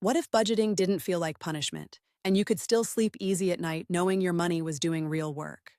What if budgeting didn't feel like punishment, and you could still sleep easy at night knowing your money was doing real work?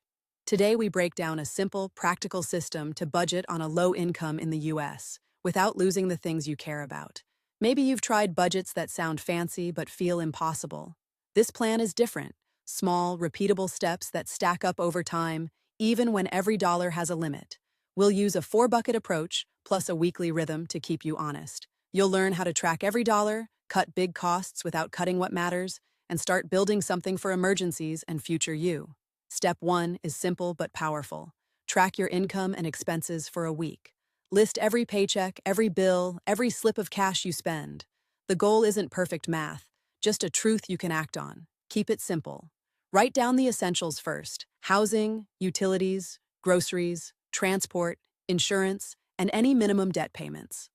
Today, we break down a simple, practical system to budget on a low income in the US without losing the things you care about. Maybe you've tried budgets that sound fancy but feel impossible. This plan is different. Small, repeatable steps that stack up over time, even when every dollar has a limit. We'll use a four-bucket approach plus a weekly rhythm to keep you honest. You'll learn how to track every dollar, cut big costs without cutting what matters, and start building something for emergencies and future you. Step 1 is simple but powerful. Track your income and expenses for a week. List every paycheck, every bill, every slip of cash you spend. The goal isn't perfect math, just a truth you can act on. Keep it simple. Write down the essentials first: housing, utilities, groceries, transport, insurance, and any minimum debt payments.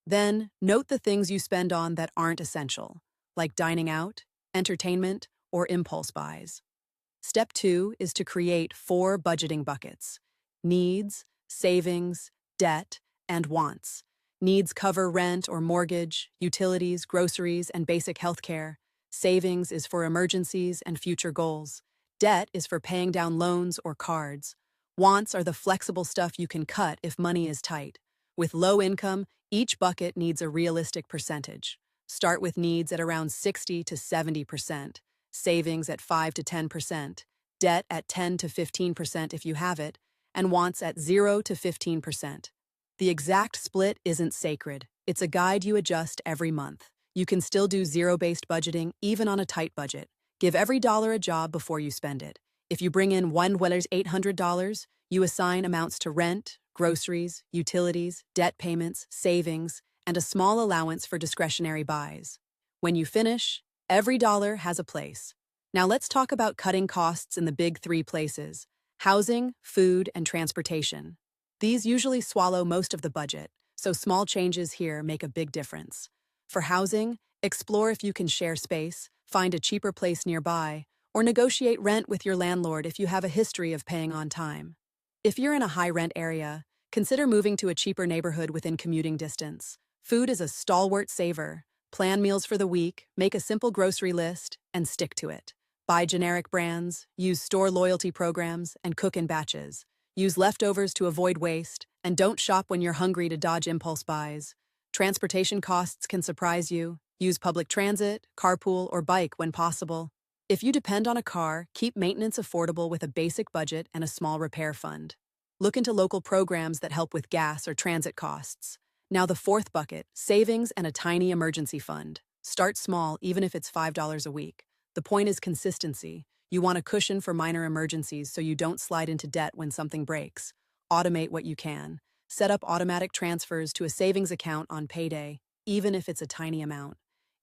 Then, note the things you spend on that aren't essential, like dining out, entertainment, or impulse buys. Step 2 is to create 4 budgeting buckets: needs, savings, debt, and wants. Needs cover rent or mortgage, utilities, groceries, and basic healthcare. Savings is for emergencies and future goals. Debt is for paying down loans or cards. Wants are the flexible stuff you can cut if money is tight. With low income, each bucket needs a realistic percentage. Start with needs at around 60 to 70%, savings at 5 to 10%, debt at 10 to 15% if you have it, and wants at 0 to 15%. The exact split isn't sacred. It's a guide you adjust every month. You can still do zero-based budgeting even on a tight budget. Give every dollar a job before you spend it. If you bring in $800, you assign amounts to rent, groceries, utilities, debt payments, savings, and a small allowance for discretionary buys. When you finish, every dollar has a place. Now let's talk about cutting costs in the big 3 places: housing, food, and transportation. These usually swallow most of the budget, so small changes here make a big difference. For housing, explore if you can share space, find a cheaper place nearby, or negotiate rent with your landlord if you have a history of paying on time. If you're in a high-rent area, consider moving to a cheaper neighborhood within commuting distance. Food is a stalwart saver. Plan meals for the week, make a simple grocery list, and stick to it. Buy generic brands, use store loyalty programs, and cook in batches. Use leftovers to avoid waste, and don't shop when you're hungry to dodge impulse buys. Transportation costs can surprise you. Use public transit, carpool, or bike when possible. If you depend on a car, keep maintenance affordable with a basic budget and a small repair fund. Look into local programs that help with gas or transit costs. Now the 4th bucket, savings and a tiny emergency fund. Start small, even if it's $5 a week. The point is consistency. You want a cushion for minor emergencies so you don't slide into debt when something breaks. Automate what you can. Set up automatic transfers to a savings account on payday, even if it's a tiny amount.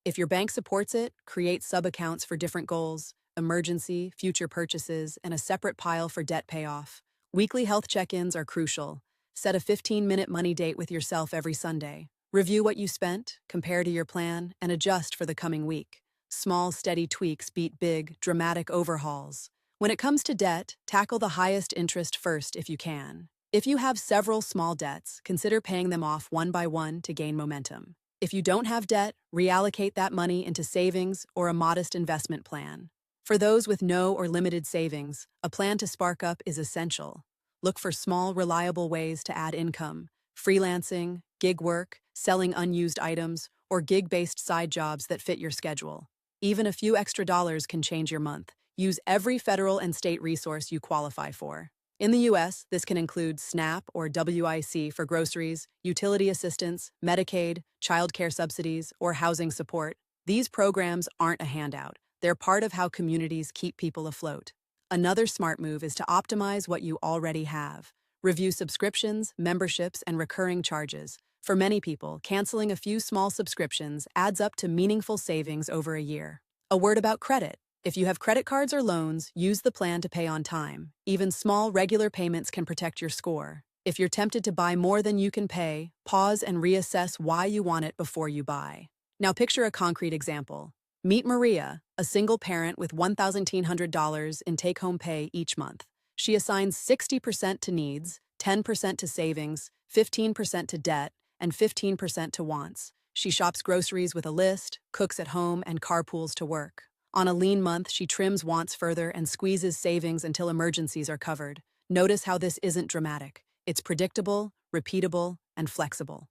If your bank supports it, create sub-accounts for different goals: emergency, future purchases, and a separate pile for debt payoff. Weekly health check-ins are crucial. Set a 15-minute money date with yourself every Sunday. Review what you spent, compare to your plan, and adjust for the coming week. Small, steady tweaks beat big, dramatic overhauls. When it comes to debt, tackle the highest interest first if you can. If you have several small debts, consider paying them off one by one to gain momentum. If you don't have debt, reallocate that money into savings or a modest investment plan. For those with no or limited savings, a plan to spark up is essential. Look for small, reliable ways to add income: freelancing, gig work, selling unused items, or gig-based side jobs that fit your schedule. Even a few extra dollars can change your month. Use every federal and state resource you qualify for. In the US, this can include SNAP or WIC for groceries, utility assistance, Medicaid, childcare subsidies, or housing support. These programs aren't a handout. They're part of how communities keep people afloat. Another smart move is to optimize what you already have. Review subscriptions, memberships, and recurring charges. For many people, canceling a few small subscriptions adds up to meaningful savings over a year. A word about credit. If you have credit cards or loans, use the plan to pay on time. Even small, regular payments can protect your score. If you're tempted to buy more than you can pay, pause and reassess why you want it before you buy. Now picture a concrete example. Meet Maria, a single parent with $1,900 in take-home pay each month. She assigns 60% to needs, 10% to savings, 15% to debt, and 15% to wants. She shops groceries with a list, cooks at home, and carpools to work. On a lean month, she trims wants further and squeezes savings until emergencies are covered. Notice how this isn't dramatic. It's predictable, repeatable, and flexible.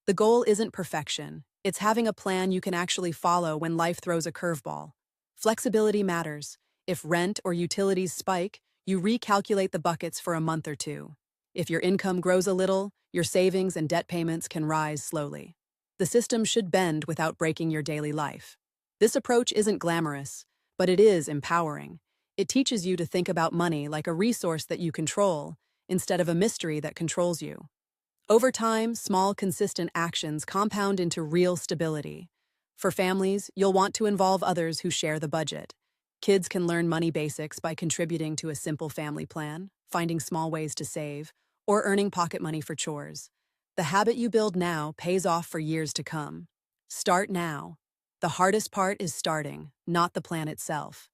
The goal isn't perfection. It's having a plan you can actually follow when life throws a curveball. Flexibility matters. If rent or utilities spike, you recalculate the buckets for a month or two. If your income grows a little, your savings and debt payments can rise slowly. The system should bend without breaking your daily life. This approach isn't glamorous, but it is empowering. It teaches you to think about money like a resource that you control, instead of a mystery that controls you. Over time, small, consistent actions compound into real stability. For families, you'll want to involve others who share the budget. Kids can learn money basics by contributing to a simple family plan, finding small ways to save, or earning pocket money for chores. The habit you build now pays off for years to come. Start now. The hardest part is starting, not the plan itself.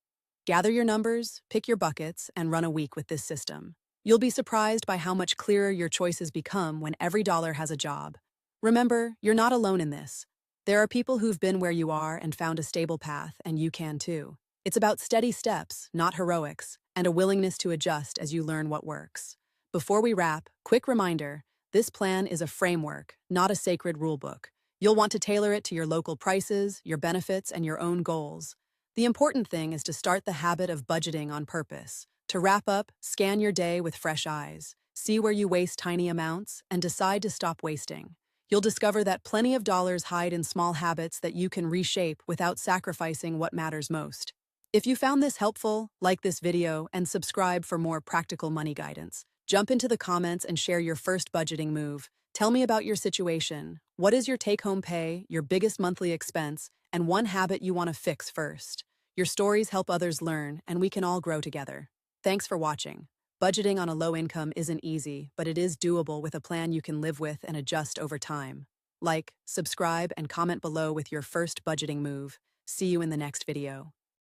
Gather your numbers, pick your buckets, and run a week with this system. You'll be surprised by how much clearer your choices become when every dollar has a job. Remember, you're not alone in this. There are people who've been where you are and found a stable path, and you can too. It's about steady steps, not heroics, and a willingness to adjust as you learn what works. Before we wrap, quick reminder, this plan is a framework, not a sacred rulebook. You'll want to tailor it to your local prices, your benefits, and your own goals. The important thing is to start the habit of budgeting on purpose. To wrap up, scan your day with fresh eyes. See where you waste tiny amounts, and decide to stop wasting. You'll discover that plenty of dollars hide in small habits that you can reshape without sacrificing what matters most. If you found this helpful, like this video and subscribe for more practical money guidance. Jump into the comments and share your first budgeting move. Tell me about your situation. What is your take-home pay, your biggest monthly expense, and one habit you want to fix first? Your stories help others learn, and we can all grow together. Thanks for watching. Budgeting on a low income isn't easy, but it is doable with a plan you can live with and adjust over time. Like, subscribe, and comment below with your first budgeting move. See you in the next video.